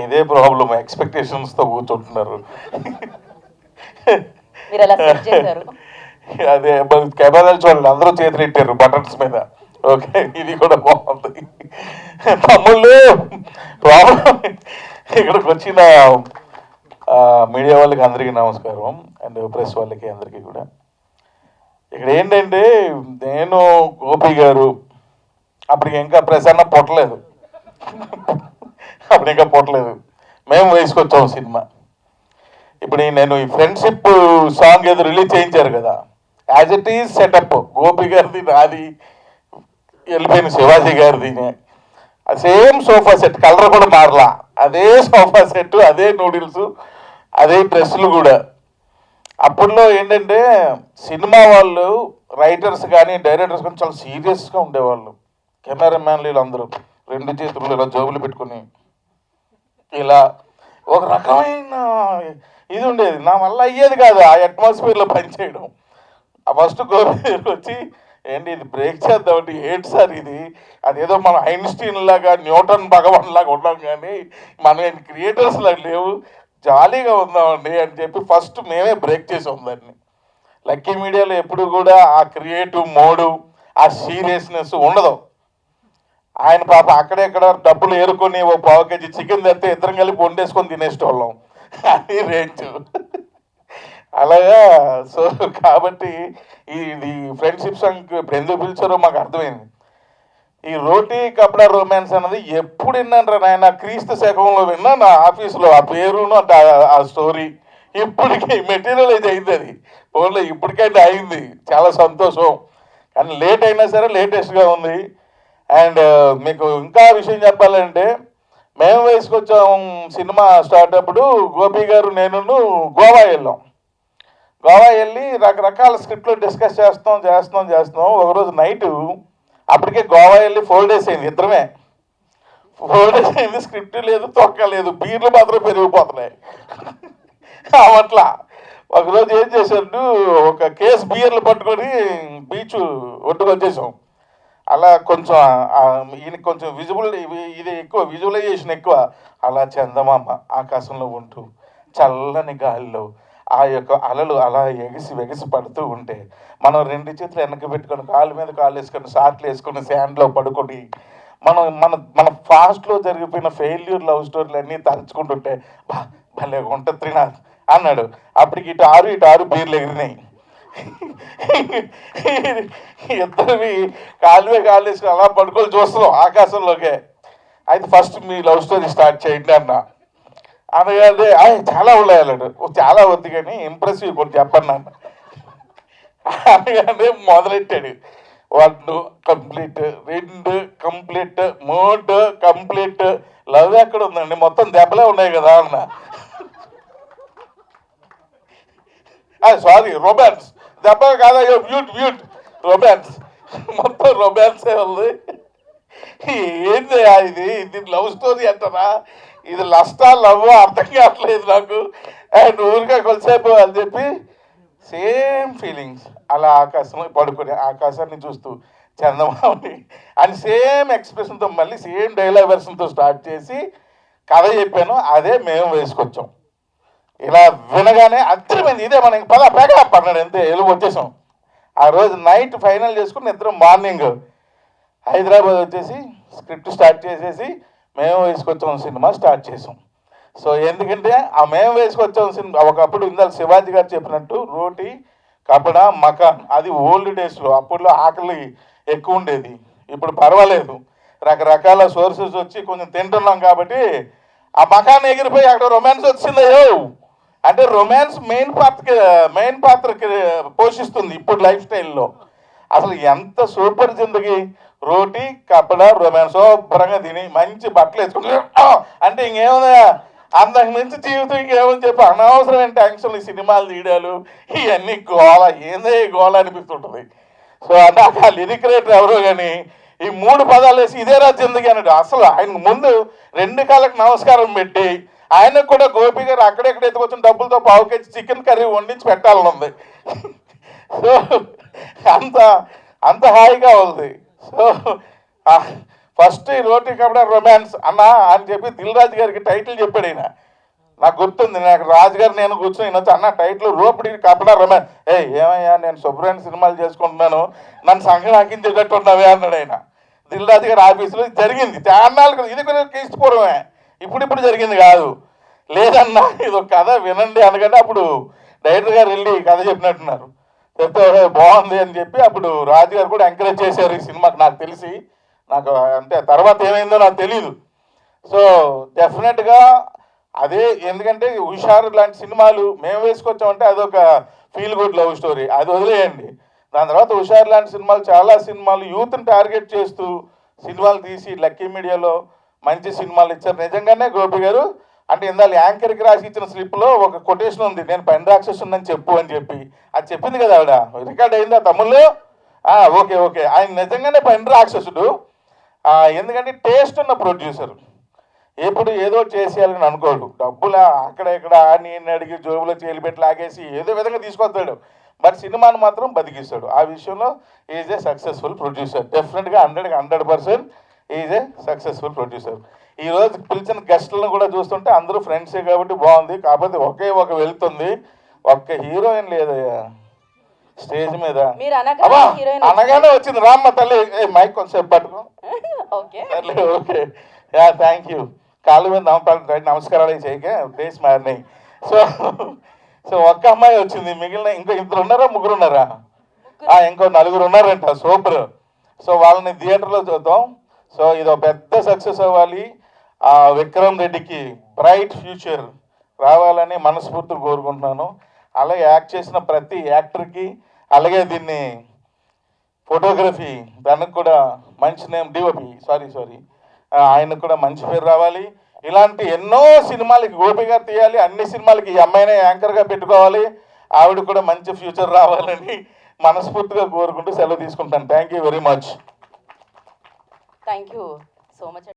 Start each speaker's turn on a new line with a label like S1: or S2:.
S1: ఇదే ప్రాబ్లం, ఎక్స్పెక్టేషన్స్తో కూర్చుంటున్నారు. అదే కెమెరాలు చూడండి, అందరూ చేతులు పెట్టారు బటన్స్ మీద. ఓకే, ఇది కూడా బాగుంది. తమ్ముళ్ళు ప్రాబ్లం, ఇక్కడికి వచ్చిన మీడియా వాళ్ళకి అందరికీ నమస్కారం, అండ్ ప్రెస్ వాళ్ళకి అందరికీ కూడా. ఇక్కడ ఏంటంటే, నేను గోపి గారు అప్పటికి ఇంకా ప్రసన్న పుట్టలేదు, మేము వేసుకొచ్చాము సినిమా. ఇప్పుడు నేను ఈ ఫ్రెండ్షిప్ సాంగ్ ఏదో రిలీజ్ చేయించారు కదా, as it is setup Gopi గారిది, నాది, వెళ్ళిపోయిన శివాజీ గారిది, సేమ్ సోఫా సెట్, కలర్ కూడా మారలా, అదే సోఫా సెట్, అదే నూడిల్స్, అదే డ్రెస్సులు కూడా. అప్పట్లో ఏంటంటే సినిమా వాళ్ళు, రైటర్స్ కానీ డైరెక్టర్స్ కానీ చాలా సీరియస్గా ఉండేవాళ్ళు. కెమెరామ్యాన్లు వీళ్ళందరూ 2 చేతులు ఇలా జోబులు పెట్టుకుని ఇలా ఒక రకమైన ఇది ఉండేది. నా వల్ల అయ్యేది కాదు ఆ అట్మాస్ఫియర్లో పనిచేయడం. ఫస్ట్ గోపి వచ్చి, ఏంటి ఇది బ్రేక్ చేద్దామంటే, ఏంటి సార్ ఇది, అదేదో మన ఐన్స్టీన్ లాగా, న్యూటన్ భగవాన్ లాగా ఉన్నాం కానీ మన క్రియేటర్స్ లాగా లేవు, జాలీగా ఉందామండి అని చెప్పి ఫస్ట్ మేమే బ్రేక్ చేసాం దాన్ని. లక్కీ మీడియాలో ఎప్పుడు కూడా ఆ క్రియేటివ్ మోడు, ఆ సీరియస్నెస్ ఉండదు. ఆయన పాప అక్కడెక్కడ డబ్బులు ఏరుకొని ఓ 1/4 కేజీ చికెన్ తెస్తే ఇద్దరం కలిపి వండేసుకొని తినేసేవాళ్ళం, అది రేంజ్. అలాగా. సో కాబట్టి ఇది ఫ్రెండ్షిప్ సాంగ్ ఇప్పుడు ఎందుకు పిలిచారో మాకు అర్థమైంది. ఈ రోటీ కపడా రొమాన్స్ అన్నది ఎప్పుడు విన్నాను నాయన, క్రీస్తు శకంలో విన్నా, నా ఆఫీసులో ఆ పేరును ఆ స్టోరీ ఇప్పటికీ మెటీరియలైజ్ అయింది. అది ఫోన్లో ఇప్పటికైతే అయింది, చాలా సంతోషం. కానీ లేట్ అయినా సరే లేటెస్ట్గా ఉంది. అండ్ మీకు ఇంకా విషయం చెప్పాలంటే, మేము వేసుకొచ్చాం సినిమా స్టార్ట్ అప్పుడు గోపి గారు నేను గోవా వెళ్ళాం. గోవా వెళ్ళి రకరకాల స్క్రిప్ట్లు డిస్కస్ చేస్తున్నాం. ఒకరోజు నైటు అప్పటికే గోవా వెళ్ళి 4 days అయింది, ఇద్దరమే 4 days అయింది, స్క్రిప్ట్ లేదు, తొక్క లేదు, బీర్లు మాత్రం పెరిగిపోతున్నాయి. అట్లా ఒకరోజు ఏం చేశాడు, ఒక కేసు బీర్లు పట్టుకొని బీచ్ ఒడ్డుకు వచ్చేసాం. అలా కొంచెం ఈయన కొంచెం ఇది ఎక్కువ, విజువలైజేషన్ ఎక్కువ. అలా చందమామ ఆకాశంలో ఉంటూ చల్లని గాలిలో ఆ యొక్క అలలు అలా ఎగిసి పడుతూ ఉంటే, మనం 2 చేతులు వెనక్కి పెట్టుకొని కాళ్ళ మీద కాళ్ళు వేసుకొని షార్ట్లు వేసుకొని శాండ్లో పడుకొని మన ఫాస్ట్లో జరిగిపోయిన ఫెయిల్యూర్ లవ్ స్టోరీలు అన్నీ తలుచుకుంటుంటే, భలే ఉంటుంది త్రినాథ్ అన్నాడు. అప్పటికి ఇటు 6 బీర్లు ఎగిరినాయి. ఇద్దరివి కాళ్ళు వేసుకొని అలా పడుకొని చూస్తున్నాం ఆకాశంలోకే. అయితే ఫస్ట్ మీ లవ్ స్టోరీ స్టార్ట్ చేయండి అన్న. అనగానే చాలా ఉన్నాయాలడు, చాలా వద్దు కానీ ఇంప్రెసివ్ కొన్ని చెప్పండి అన్న. అనగానే మొదలెట్టాడు. 1 కంప్లీట్, 2 కంప్లీట్, 3 కంప్లీట్. లవ్ ఎక్కడ ఉందండి, మొత్తం దెబ్బలే ఉన్నాయి కదా అన్న. సారీ, రొమాన్స్, దెబ్బ కాదా, బ్యూట్ రొమాన్స్, మొత్తం రొమాన్సే ఉంది. ఏంది ఇది లవ్ స్టోరీ అంటారా, ఇది లస్టా లవ్ అర్థం కావట్లేదు నాకు. అండ్ ఊరికే కొద్దిసేపు అని చెప్పి సేమ్ ఫీలింగ్స్, అలా ఆకాశం పడుకుని ఆకాశాన్ని చూస్తూ చందమామని అని సేమ్ ఎక్స్ప్రెషన్తో మళ్ళీ సేమ్ డైలాగ్ వెర్షన్తో స్టార్ట్ చేసి కథ చెప్పాను. అదే మేము వేసుకొచ్చాం. ఇలా వినగానే అద్దరిపోయింది, ఇదే మనకి పేగా పడినాడు, అంతే ఎలుగు వచ్చేసాం. ఆ రోజు నైట్ ఫైనల్ చేసుకుని ఇద్దరం మార్నింగ్ హైదరాబాద్ వచ్చేసి స్క్రిప్ట్ స్టార్ట్ చేసేసి మేము వేసుకొచ్చాం సినిమా స్టార్ట్ చేసాం. సో ఎందుకంటే ఆ మేము వేసుకొచ్చాం సినిమా ఒకప్పుడు ఇందాక శివాజీ గారు చెప్పినట్టు రోటీ కపడా మకాన్, అది ఓల్డ్ డేస్లో. అప్పట్లో ఆకలి ఎక్కువ ఉండేది, ఇప్పుడు పర్వాలేదు, రకరకాల సోర్సెస్ వచ్చి కొంచెం తింటున్నాం కాబట్టి ఆ మకాన్ ఎగిరిపోయి అక్కడ రొమాన్స్ వచ్చిందయ్యో. అంటే రొమాన్స్ మెయిన్ పాత్రకి పోషిస్తుంది ఇప్పుడు లైఫ్ స్టైల్లో. అసలు ఎంత సూపర్ జిందగీ, రోటీ కపడా రొమాన్స్, శుభ్రంగా తిని మంచి బట్టలు వేసుకుంటే అంటే ఇంకేముందా, అంతకు మించి జీవితం ఇంకేమని చెప్పి అనవసరమైన టెన్షన్లు, ఈ సినిమాలు తీయడాలు, ఇవన్నీ గోళ, ఏందో గోళ అనిపిస్తుంటుంది. సో నాకు ఆ లిరిక్ రైటర్ ఎవరో కానీ ఈ 3 పదాలు వేసి ఇదేరా జిందగీ అన్నాడు. అసలు ఆయనకు ముందు 2 కాళ్ళకి నమస్కారం పెట్టి ఆయనకు కూడా గోపి గారు అక్కడెక్కడ ఎత్తుకొచ్చిన డబ్బులతో 1/4 కేజీ చికెన్ కర్రీ వండించి పెట్టాలని ఉంది. సో అంత హాయిగా ఉంది. సో ఫస్ట్ ఈ రోటీ కపడా రొమాన్స్ అన్నా అని చెప్పి దిల్ రాజు గారికి టైటిల్ చెప్పాడు ఆయన. నాకు గుర్తుంది, నాకు రాజుగారు నేను కూర్చొని వినొచ్చు అన్న టైటిల్ రోపిడి కపడా రొమాన్స్. ఏమయ్యా నేను శుభ్రైన సినిమాలు చేసుకుంటున్నాను, నన్ను సంఘం ఆకించేటట్టు ఉన్నావే అన్నాడు ఆయన. దిల్ రాజు గారి ఆఫీసులో జరిగింది. చాన్నాళ్ళు ఇది కూడా క్రీస్తుపూర్వమే, ఇప్పుడు జరిగింది కాదు. లేదన్నా ఇది ఒక కథ వినండి అనగానే అప్పుడు డైరెక్టర్ గారు వెళ్ళి కథ చెప్పినట్టున్నారు. చెప్తే బాగుంది అని చెప్పి అప్పుడు రాజుగారు కూడా ఎంకరేజ్ చేశారు ఈ సినిమాకి. నాకు తెలిసి నాకు అంటే తర్వాత ఏమైందో నాకు తెలియదు. సో డెఫినెట్గా అదే, ఎందుకంటే హుషారు లాంటి సినిమాలు మేము వేసుకొచ్చామంటే అదొక ఫీల్ గుడ్ లవ్ స్టోరీ, అది వదిలేయండి. దాని తర్వాత హుషారు లాంటి సినిమాలు, చాలా సినిమాలు యూత్ని టార్గెట్ చేస్తూ సినిమాలు తీసి లక్కీ మీడియాలో మంచి సినిమాలు ఇచ్చారు. నిజంగానే గోపి గారు అంటే ఇందాక యాంకర్కి రాసి ఇచ్చిన స్లిప్లో ఒక కొటేషన్ ఉంది, నేను పని రాక్షసు ఉందని చెప్పు అని చెప్పి. అది చెప్పింది కదా ఆవిడ, రికార్డ్ అయిందా తమ్ముళ్ళు? ఓకే ఆయన నిజంగానే పని రాక్షసుడు. ఎందుకంటే టేస్ట్ ఉన్న ప్రొడ్యూసర్, ఎప్పుడు ఏదో చేసేయాలని అనుకోడు. డబ్బులు అక్కడ ఇక్కడ నేను అడిగి జోబులో చేలిపెట్టి లాగేసి ఏదో విధంగా తీసుకొస్తాడు, బట్ సినిమాను మాత్రం బతికిస్తాడు. ఆ విషయంలో ఈజ్ ఏ సక్సెస్ఫుల్ ప్రొడ్యూసర్. డెఫినెట్గా 100% ఈజ్ ఏ సక్సెస్ఫుల్ ప్రొడ్యూసర్. ఈరోజు పిలిచిన గెస్టులను కూడా చూస్తుంటే అందరూ ఫ్రెండ్సే కాబట్టి బాగుంది. కాకపోతే ఒకే ఒక వెళ్తుంది, ఒక్క హీరోయిన్ లేదయ్యా స్టేజ్ మీద. అనగానే వచ్చింది రామ్మ తల్లి, మైక్ కొంచెంసేపు పట్టుకో. Okay thank you. కాళ్ళ మీద నమస్కారాలు చేయక ఫేస్ మారినాయి. సో ఒక్క అమ్మాయి వచ్చింది, మిగిలిన ఇంకో ఇద్దరు ఉన్నారా, ముగ్గురు ఉన్నారా? ఇంకో నలుగురు ఉన్నారంట, సూపర్. సో వాళ్ళని థియేటర్లో చూద్దాం. సో ఇది ఒక పెద్ద సక్సెస్ అవ్వాలి. విక్రమ్ రెడ్డికి బ్రైట్ ఫ్యూచర్ రావాలని మనస్ఫూర్తిగా కోరుకుంటున్నాను. అలాగే యాక్ట్ చేసిన ప్రతి యాక్టర్కి, అలాగే దీన్ని ఫోటోగ్రఫీ దానికి కూడా మంచి నేమ్, డిఓపి సారీ ఆయనకు కూడా మంచి పేరు రావాలి. ఇలాంటి ఎన్నో సినిమాలకి గోపి గారు తీయాలి, అన్ని సినిమాలకి ఈ అమ్మాయినే యాంకర్గా పెట్టుకోవాలి, ఆవిడ కూడా మంచి ఫ్యూచర్ రావాలని మనస్ఫూర్తిగా కోరుకుంటూ సెలవు తీసుకుంటాను. Thank you very much.
S2: Thank you so much.